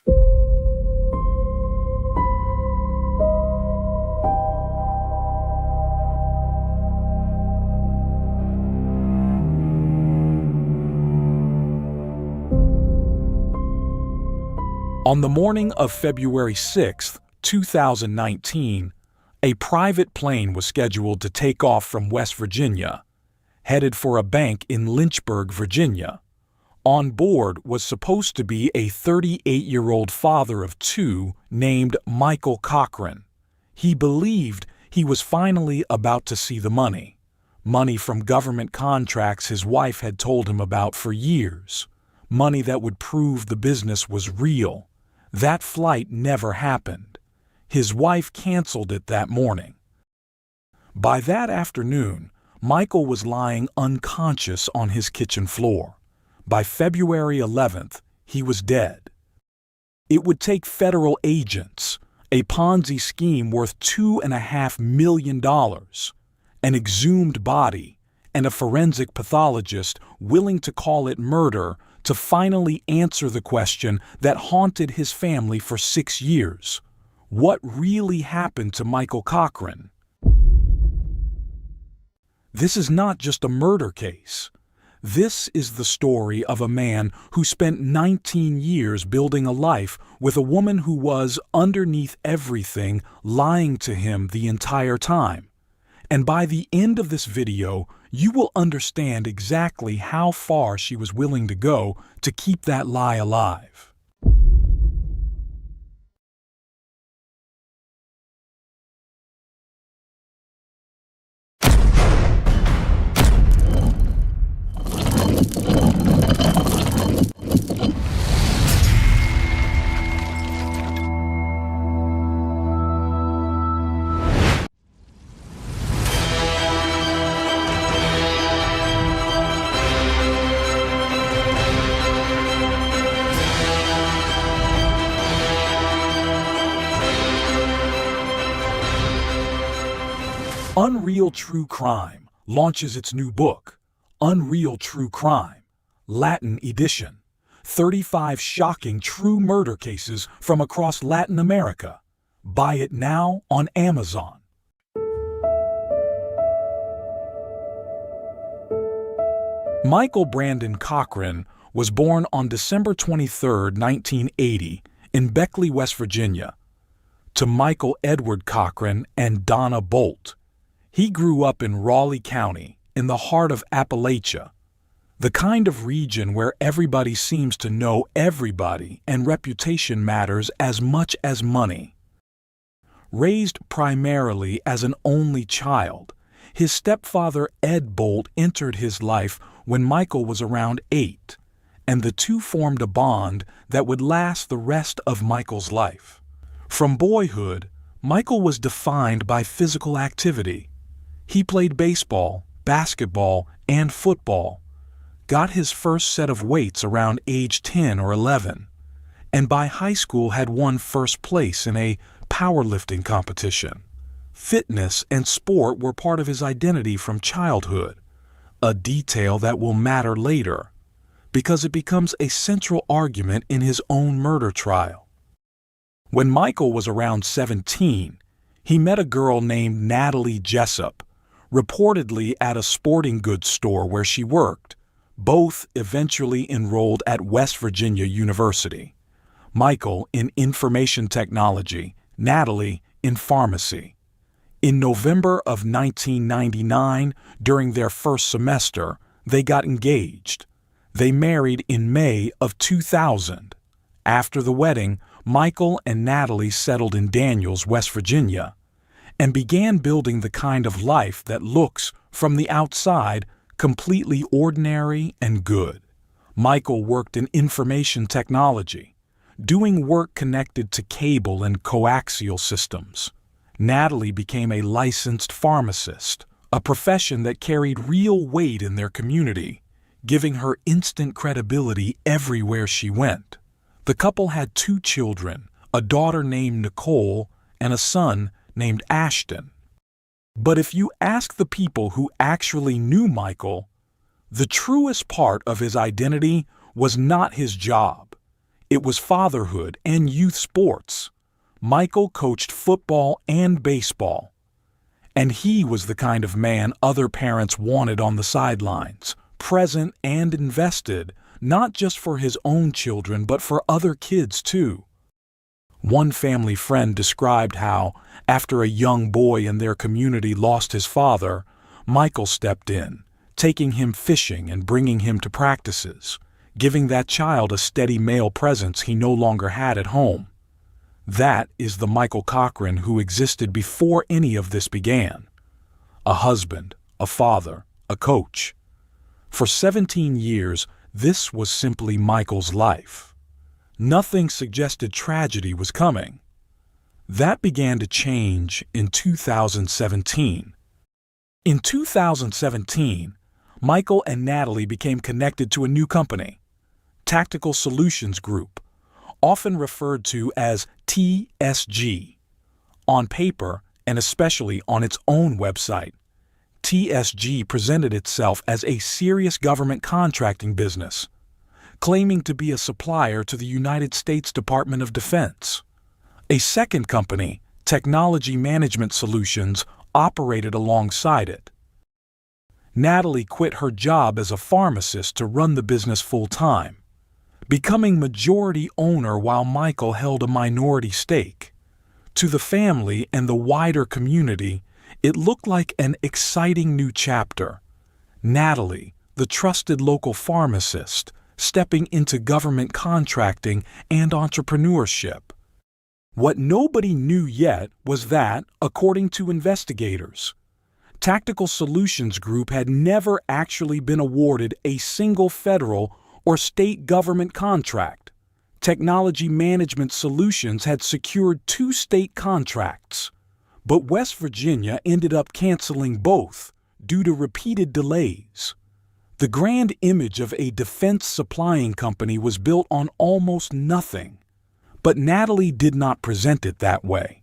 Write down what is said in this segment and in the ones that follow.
On the morning of February 6, 2019, a private plane was scheduled to take off from West Virginia, headed for a bank in Lynchburg, Virginia. On board was supposed to be a 38-year-old father of two named Michael Cochran. He believed he was finally about to see the money from government contracts his wife had told him about for years, money that would prove the business was real. That flight never happened. His wife canceled it that morning. By that afternoon, Michael was lying unconscious on his kitchen floor. By February 11th, he was dead. It would take federal agents, a Ponzi scheme worth $2.5 million, an exhumed body, and a forensic pathologist willing to call it murder to finally answer the question that haunted his family for 6 years. What really happened to Michael Cochran? This is not just a murder case. This is the story of a man who spent 19 years building a life with a woman who was, underneath everything, lying to him the entire time. And by the end of this video, you will understand exactly how far she was willing to go to keep that lie alive. Unreal True Crime launches its new book, Unreal True Crime, Latin edition. 35 shocking true murder cases from across Latin America. Buy it now on Amazon. Michael Brandon Cochran was born on December 23, 1980, in Beckley, West Virginia, to Michael Edward Cochran and Donna Bolt. He grew up in Raleigh County, in the heart of Appalachia, the kind of region where everybody seems to know everybody and reputation matters as much as money. Raised primarily as an only child, his stepfather Ed Bolt entered his life when Michael was around 8, and the two formed a bond that would last the rest of Michael's life. From boyhood, Michael was defined by physical activity. He played baseball, basketball, and football, got his first set of weights around age 10 or 11, and by high school had won first place in a powerlifting competition. Fitness and sport were part of his identity from childhood, a detail that will matter later, because it becomes a central argument in his own murder trial. When Michael was around 17, he met a girl named Natalie Jessup, reportedly at a sporting goods store where she worked. Both eventually enrolled at West Virginia University. Michael in information technology, Natalie in pharmacy. In November of 1999, during their first semester, they got engaged. They married in May of 2000. After the wedding, Michael and Natalie settled in Daniels, West Virginia, and began building the kind of life that looks, from the outside, completely ordinary and good. Michael worked in information technology, doing work connected to cable and coaxial systems. Natalie became a licensed pharmacist, a profession that carried real weight in their community, giving her instant credibility everywhere she went. The couple had 2 children, a daughter named Nicole and a son named Ashton. But if you ask the people who actually knew Michael, the truest part of his identity was not his job. It was fatherhood and youth sports. Michael coached football and baseball. And he was the kind of man other parents wanted on the sidelines, present and invested, not just for his own children but for other kids too. One family friend described how, after a young boy in their community lost his father, Michael stepped in, taking him fishing and bringing him to practices, giving that child a steady male presence he no longer had at home. That is the Michael Cochran who existed before any of this began. A husband, a father, a coach. For 17 years, this was simply Michael's life. Nothing suggested tragedy was coming. That began to change in 2017. In 2017, Michael and Natalie became connected to a new company, Tactical Solutions Group, often referred to as TSG. On paper, and especially on its own website, TSG presented itself as a serious government contracting business, claiming to be a supplier to the United States Department of Defense. A second company, Technology Management Solutions, operated alongside it. Natalie quit her job as a pharmacist to run the business full-time, becoming majority owner while Michael held a minority stake. To the family and the wider community, it looked like an exciting new chapter. Natalie, the trusted local pharmacist, stepping into government contracting and entrepreneurship. What nobody knew yet was that, according to investigators, Tactical Solutions Group had never actually been awarded a single federal or state government contract. Technology Management Solutions had secured 2 state contracts, but West Virginia ended up canceling both due to repeated delays. The grand image of a defense supplying company was built on almost nothing, but Natalie did not present it that way.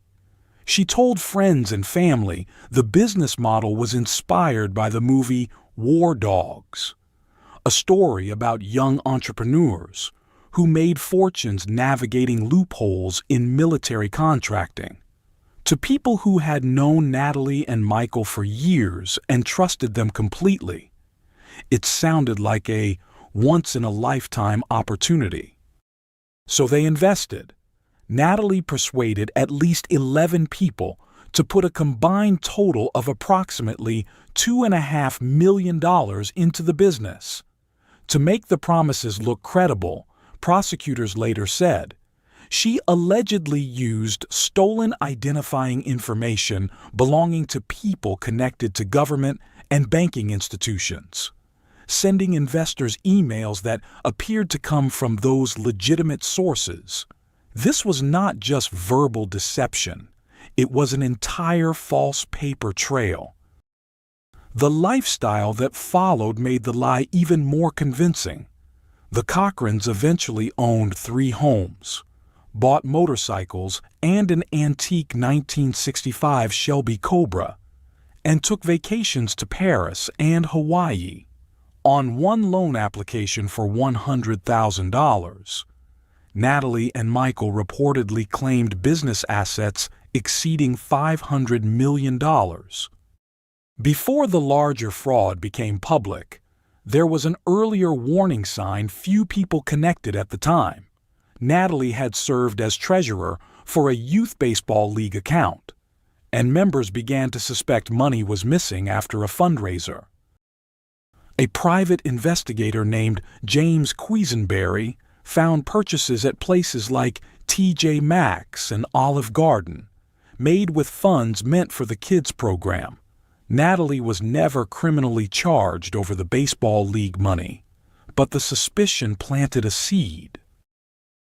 She told friends and family the business model was inspired by the movie War Dogs, a story about young entrepreneurs who made fortunes navigating loopholes in military contracting. To people who had known Natalie and Michael for years and trusted them completely, it sounded like a once-in-a-lifetime opportunity. So they invested. Natalie persuaded at least 11 people to put a combined total of approximately $2.5 million into the business. To make the promises look credible, prosecutors later said, she allegedly used stolen identifying information belonging to people connected to government and banking institutions, sending investors emails that appeared to come from those legitimate sources. This was not just verbal deception. It was an entire false paper trail. The lifestyle that followed made the lie even more convincing. The Cochrans eventually owned 3 homes, bought motorcycles and an antique 1965 Shelby Cobra, and took vacations to Paris and Hawaii on one loan application for $100,000. Natalie and Michael reportedly claimed business assets exceeding $500 million. Before the larger fraud became public, there was an earlier warning sign few people connected at the time. Natalie had served as treasurer for a youth baseball league account, and members began to suspect money was missing after a fundraiser. A private investigator named James Quisenberry found purchases at places like TJ Maxx and Olive Garden, made with funds meant for the kids program. Natalie was never criminally charged over the baseball league money, but the suspicion planted a seed.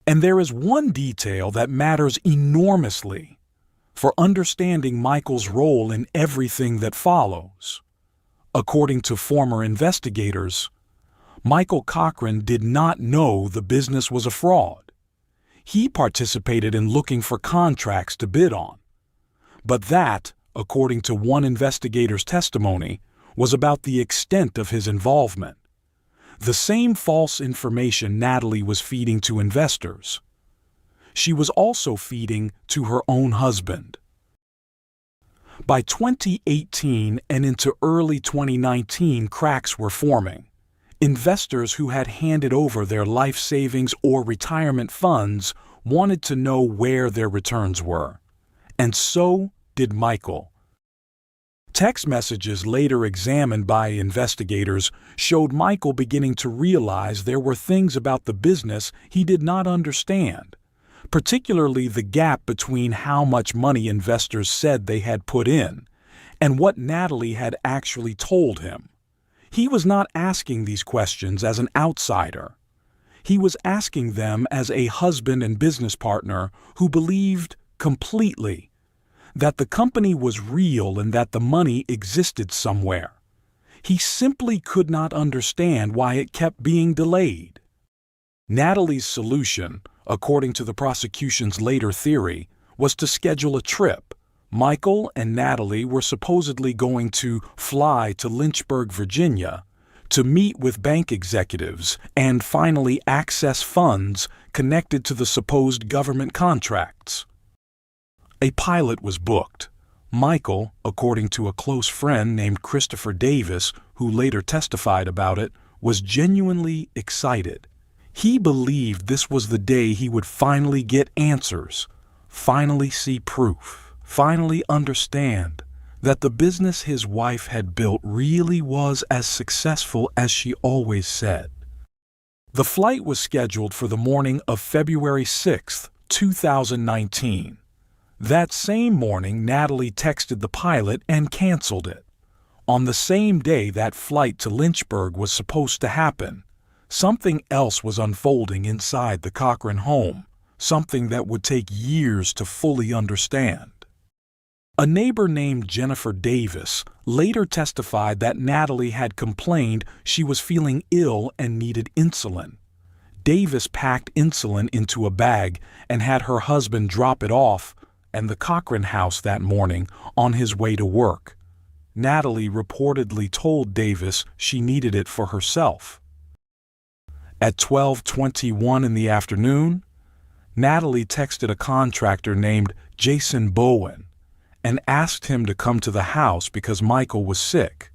And there is one detail that matters enormously for understanding Michael's role in everything that follows. According to former investigators, Michael Cochran did not know the business was a fraud. He participated in looking for contracts to bid on. But that, according to one investigator's testimony, was about the extent of his involvement. The same false information Natalie was feeding to investors, she was also feeding to her own husband. By 2018 and into early 2019, cracks were forming. Investors who had handed over their life savings or retirement funds wanted to know where their returns were. And so did Michael. Text messages later examined by investigators showed Michael beginning to realize there were things about the business he did not understand, particularly the gap between how much money investors said they had put in and what Natalie had actually told him. He was not asking these questions as an outsider. He was asking them as a husband and business partner who believed completely that the company was real and that the money existed somewhere. He simply could not understand why it kept being delayed. Natalie's solution, according to the prosecution's later theory, was to schedule a trip. Michael and Natalie were supposedly going to fly to Lynchburg, Virginia, to meet with bank executives and finally access funds connected to the supposed government contracts. A pilot was booked. Michael, according to a close friend named Christopher Davis, who later testified about it, was genuinely excited. He believed this was the day he would finally get answers, finally see proof, finally understand that the business his wife had built really was as successful as she always said. The flight was scheduled for the morning of February 6, 2019. That same morning, Natalie texted the pilot and canceled it. On the same day that flight to Lynchburg was supposed to happen, something else was unfolding inside the Cochran home, something that would take years to fully understand. A neighbor named Jennifer Davis later testified that Natalie had complained she was feeling ill and needed insulin. Davis packed insulin into a bag and had her husband drop it off at the Cochran house that morning on his way to work. Natalie reportedly told Davis she needed it for herself. At 12:21 in the afternoon, Natalie texted a contractor named Jason Bowen and asked him to come to the house because Michael was sick.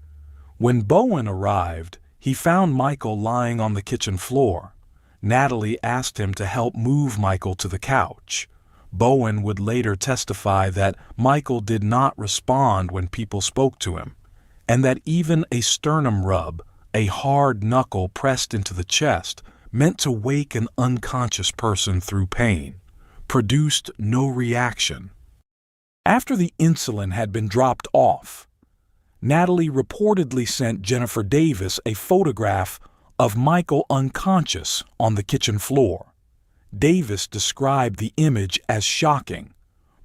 When Bowen arrived, he found Michael lying on the kitchen floor. Natalie asked him to help move Michael to the couch. Bowen would later testify that Michael did not respond when people spoke to him, and that even a sternum rub, a hard knuckle pressed into the chest, meant to wake an unconscious person through pain, produced no reaction. After the insulin had been dropped off, Natalie reportedly sent Jennifer Davis a photograph of Michael unconscious on the kitchen floor. Davis described the image as shocking.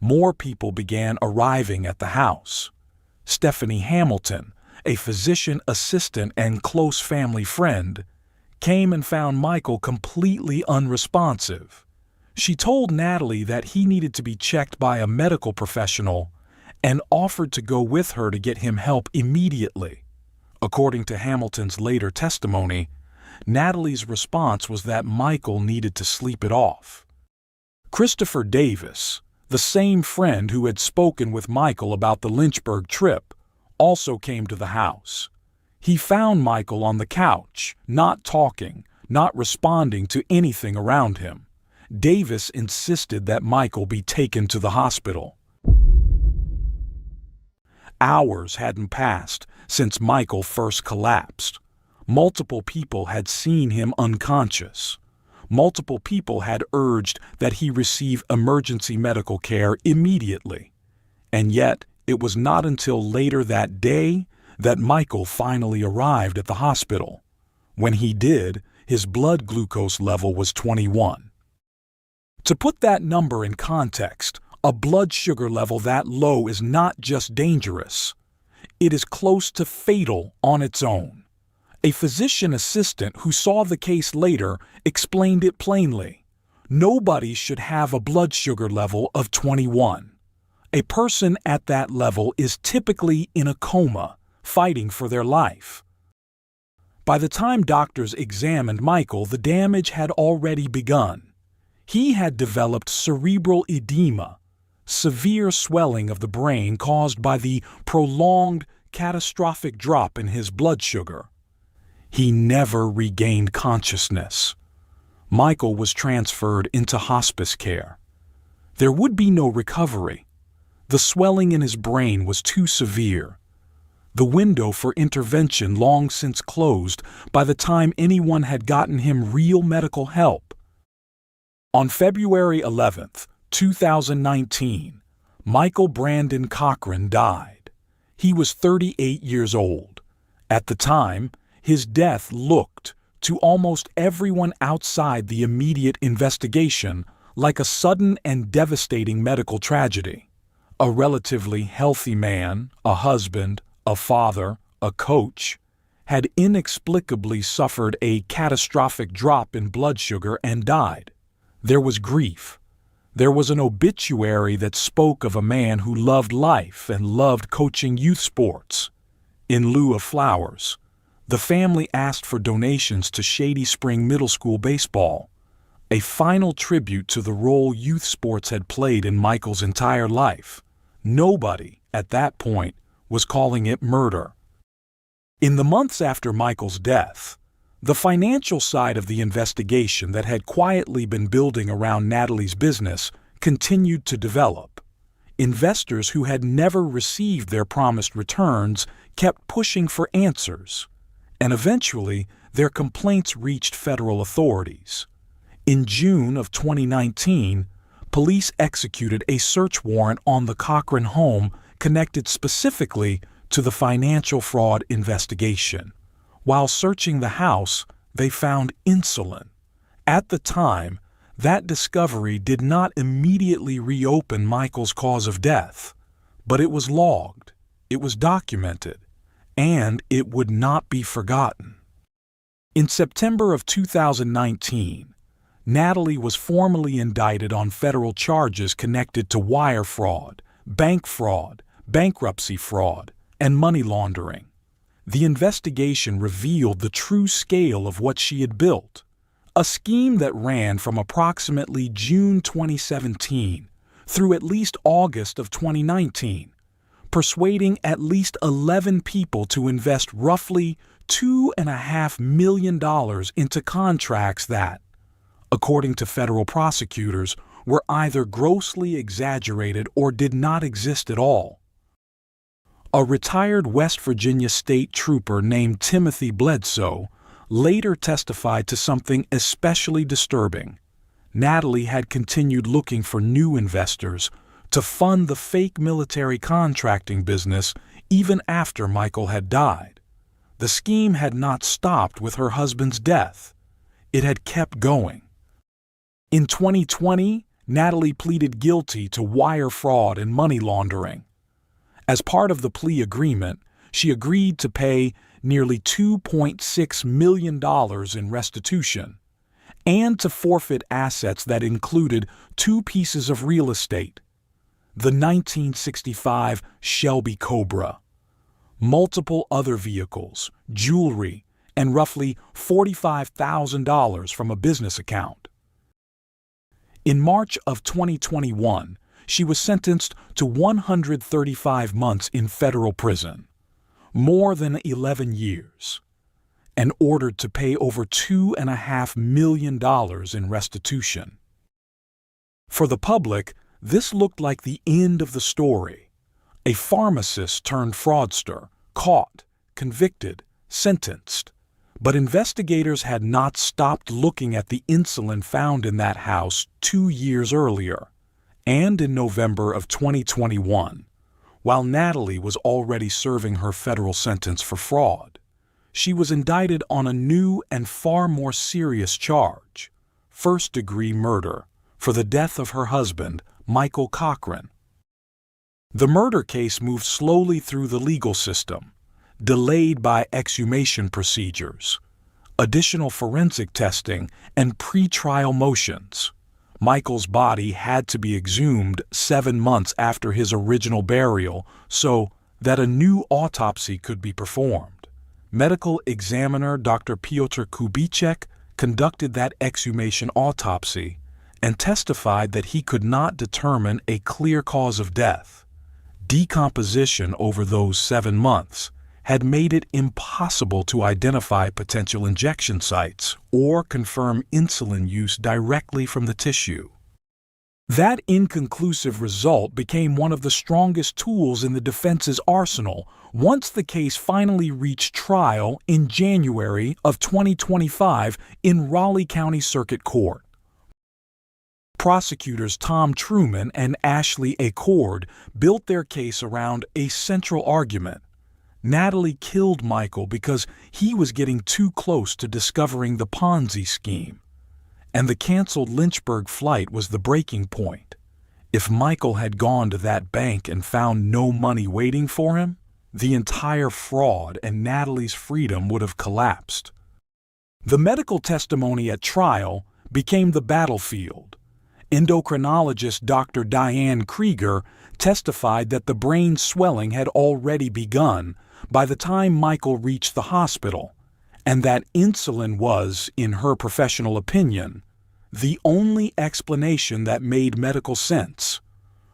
More people began arriving at the house. Stephanie Hamilton, a physician assistant and close family friend, came and found Michael completely unresponsive. She told Natalie that he needed to be checked by a medical professional and offered to go with her to get him help immediately. According to Hamilton's later testimony, Natalie's response was that Michael needed to sleep it off. Christopher Davis, the same friend who had spoken with Michael about the Lynchburg trip, also came to the house. He found Michael on the couch, not talking, not responding to anything around him. Davis insisted that Michael be taken to the hospital. Hours hadn't passed since Michael first collapsed. Multiple people had seen him unconscious. Multiple people had urged that he receive emergency medical care immediately. And yet, it was not until later that day that Michael finally arrived at the hospital. When he did, his blood glucose level was 21. To put that number in context, a blood sugar level that low is not just dangerous. It is close to fatal on its own. A physician assistant who saw the case later explained it plainly. Nobody should have a blood sugar level of 21. A person at that level is typically in a coma, fighting for their life. By the time doctors examined Michael, the damage had already begun. He had developed cerebral edema, severe swelling of the brain caused by the prolonged catastrophic drop in his blood sugar. He never regained consciousness. Michael was transferred into hospice care. There would be no recovery. The swelling in his brain was too severe. The window for intervention long since closed by the time anyone had gotten him real medical help. On February 11, 2019, Michael Brandon Cochran died. He was 38 years old. At the time, his death looked, to almost everyone outside the immediate investigation, like a sudden and devastating medical tragedy. A relatively healthy man, a husband, a father, a coach, had inexplicably suffered a catastrophic drop in blood sugar and died. There was grief. There was an obituary that spoke of a man who loved life and loved coaching youth sports. In lieu of flowers, the family asked for donations to Shady Spring Middle School baseball, a final tribute to the role youth sports had played in Michael's entire life. Nobody, at that point, was calling it murder. In the months after Michael's death, the financial side of the investigation that had quietly been building around Natalie's business continued to develop. Investors who had never received their promised returns kept pushing for answers, and eventually their complaints reached federal authorities. In June of 2019, police executed a search warrant on the Cochran home connected specifically to the financial fraud investigation. While searching the house, they found insulin. At the time, that discovery did not immediately reopen Michael's cause of death, but it was logged, it was documented, and it would not be forgotten. In September of 2019, Natalie was formally indicted on federal charges connected to wire fraud, bankruptcy fraud, and money laundering. The investigation revealed the true scale of what she had built, a scheme that ran from approximately June 2017 through at least August of 2019, persuading at least 11 people to invest roughly $2.5 million into contracts that, according to federal prosecutors, were either grossly exaggerated or did not exist at all. A retired West Virginia state trooper named Timothy Bledsoe later testified to something especially disturbing. Natalie had continued looking for new investors to fund the fake military contracting business even after Michael had died. The scheme had not stopped with her husband's death. It had kept going. In 2020, Natalie pleaded guilty to wire fraud and money laundering. As part of the plea agreement, she agreed to pay nearly $2.6 million in restitution and to forfeit assets that included 2 pieces of real estate: the 1965 Shelby Cobra, multiple other vehicles, jewelry, and roughly $45,000 from a business account. In March of 2021, she was sentenced to 135 months in federal prison, more than 11 years, and ordered to pay over $2.5 million in restitution. For the public, this looked like the end of the story. A pharmacist turned fraudster, caught, convicted, sentenced. But investigators had not stopped looking at the insulin found in that house 2 years earlier. And in November of 2021, while Natalie was already serving her federal sentence for fraud, she was indicted on a new and far more serious charge: first-degree murder for the death of her husband, Michael Cochran. The murder case moved slowly through the legal system, delayed by exhumation procedures, additional forensic testing, and pre-trial motions. Michael's body had to be exhumed 7 months after his original burial so that a new autopsy could be performed. Medical examiner Dr. Piotr Kubitschek conducted that exhumation autopsy, and testified that he could not determine a clear cause of death. Decomposition over those 7 months had made it impossible to identify potential injection sites or confirm insulin use directly from the tissue. That inconclusive result became one of the strongest tools in the defense's arsenal once the case finally reached trial in January of 2025 in Raleigh County Circuit Court. Prosecutors Tom Truman and Ashley Accord built their case around a central argument. Natalie killed Michael because he was getting too close to discovering the Ponzi scheme. And the canceled Lynchburg flight was the breaking point. If Michael had gone to that bank and found no money waiting for him, the entire fraud and Natalie's freedom would have collapsed. The medical testimony at trial became the battlefield. Endocrinologist Dr. Diane Krieger testified that the brain swelling had already begun by the time Michael reached the hospital, and that insulin was, in her professional opinion, the only explanation that made medical sense.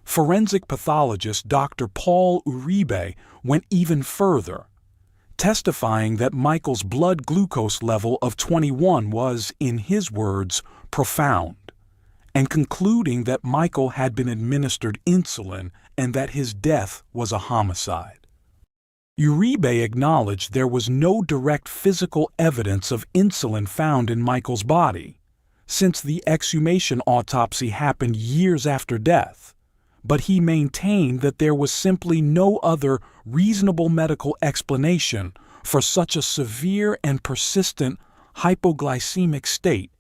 Forensic pathologist Dr. Paul Uribe went even further, testifying that Michael's blood glucose level of 21 was, in his words, profound, and concluding that Michael had been administered insulin and that his death was a homicide. Uribe acknowledged there was no direct physical evidence of insulin found in Michael's body, since the exhumation autopsy happened years after death, but he maintained that there was simply no other reasonable medical explanation for such a severe and persistent hypoglycemic state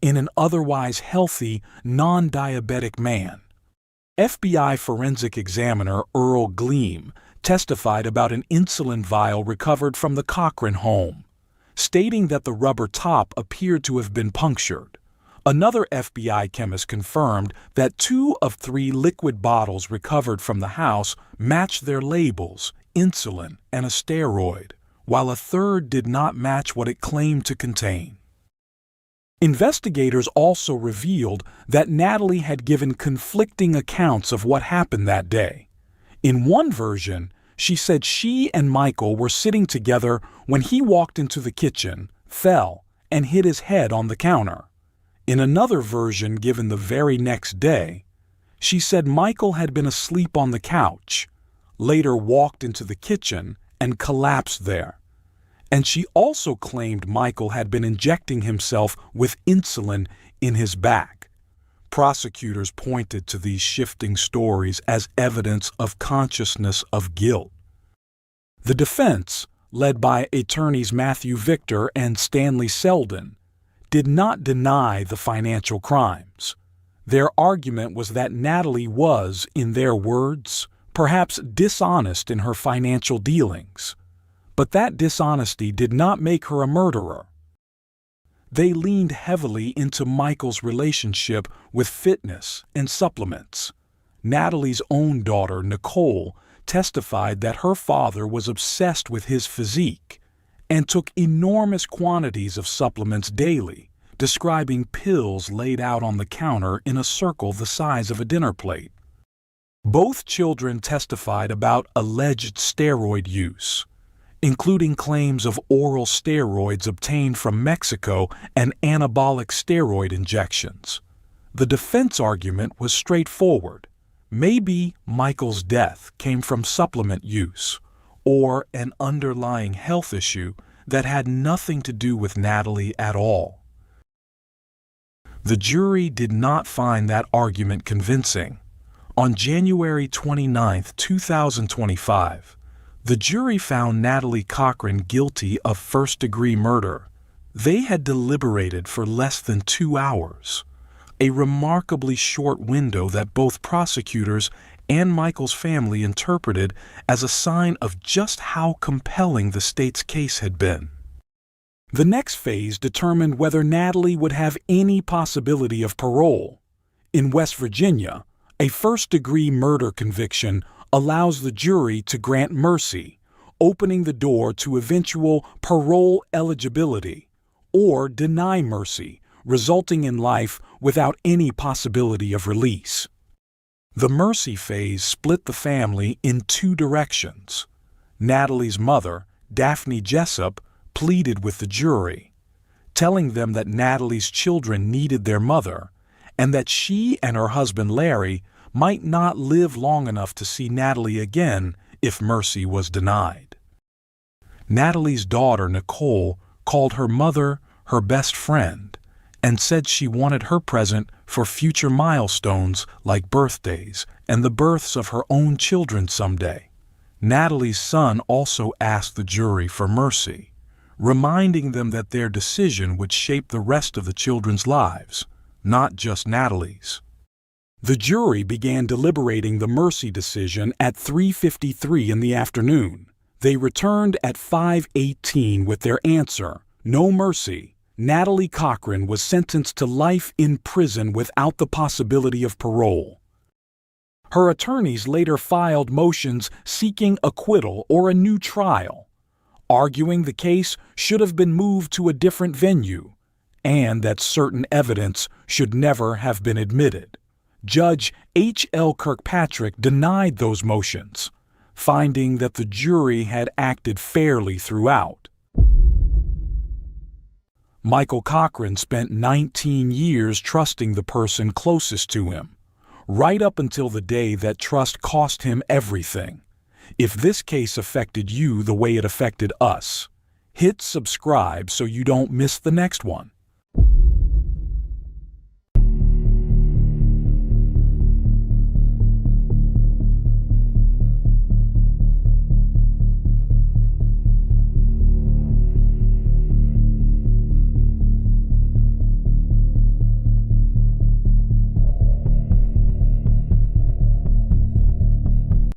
in an otherwise healthy, non-diabetic man. FBI forensic examiner Earl Gleam testified about an insulin vial recovered from the Cochran home, stating that the rubber top appeared to have been punctured. Another FBI chemist confirmed that 2 of 3 liquid bottles recovered from the house matched their labels, insulin and a steroid, while a third did not match what it claimed to contain. Investigators also revealed that Natalie had given conflicting accounts of what happened that day. In one version, she said she and Michael were sitting together when he walked into the kitchen, fell, and hit his head on the counter. In another version given the very next day, she said Michael had been asleep on the couch, later walked into the kitchen and collapsed there. And she also claimed Michael had been injecting himself with insulin in his back. Prosecutors pointed to these shifting stories as evidence of consciousness of guilt. The defense, led by attorneys Matthew Victor and Stanley Selden, did not deny the financial crimes. Their argument was that Natalie was, in their words, perhaps dishonest in her financial dealings. But that dishonesty did not make her a murderer. They leaned heavily into Michael's relationship with fitness and supplements. Natalie's own daughter, Nicole, testified that her father was obsessed with his physique and took enormous quantities of supplements daily, describing pills laid out on the counter in a circle the size of a dinner plate. Both children testified about alleged steroid use, including claims of oral steroids obtained from Mexico and anabolic steroid injections. The defense argument was straightforward. Maybe Michael's death came from supplement use or an underlying health issue that had nothing to do with Natalie at all. The jury did not find that argument convincing. On January 29, 2025, the jury found Natalie Cochran guilty of first-degree murder. They had deliberated for less than 2 hours, a remarkably short window that both prosecutors and Michael's family interpreted as a sign of just how compelling the state's case had been. The next phase determined whether Natalie would have any possibility of parole. In West Virginia, a first-degree murder conviction allows the jury to grant mercy, opening the door to eventual parole eligibility, or deny mercy, resulting in life without any possibility of release. The mercy phase split the family in two directions. Natalie's mother, Daphne Jessup, pleaded with the jury, telling them that Natalie's children needed their mother and that she and her husband Larry might not live long enough to see Natalie again if mercy was denied. Natalie's daughter, Nicole, called her mother her best friend and said she wanted her present for future milestones like birthdays and the births of her own children someday. Natalie's son also asked the jury for mercy, reminding them that their decision would shape the rest of the children's lives, not just Natalie's. The jury began deliberating the mercy decision at 3:53 in the afternoon. They returned at 5:18 with their answer, no mercy. Natalie Cochran was sentenced to life in prison without the possibility of parole. Her attorneys later filed motions seeking acquittal or a new trial, arguing the case should have been moved to a different venue and that certain evidence should never have been admitted. Judge H.L. Kirkpatrick denied those motions, finding that the jury had acted fairly throughout. Michael Cochran spent 19 years trusting the person closest to him, right up until the day that trust cost him everything. If this case affected you the way it affected us, hit subscribe so you don't miss the next one.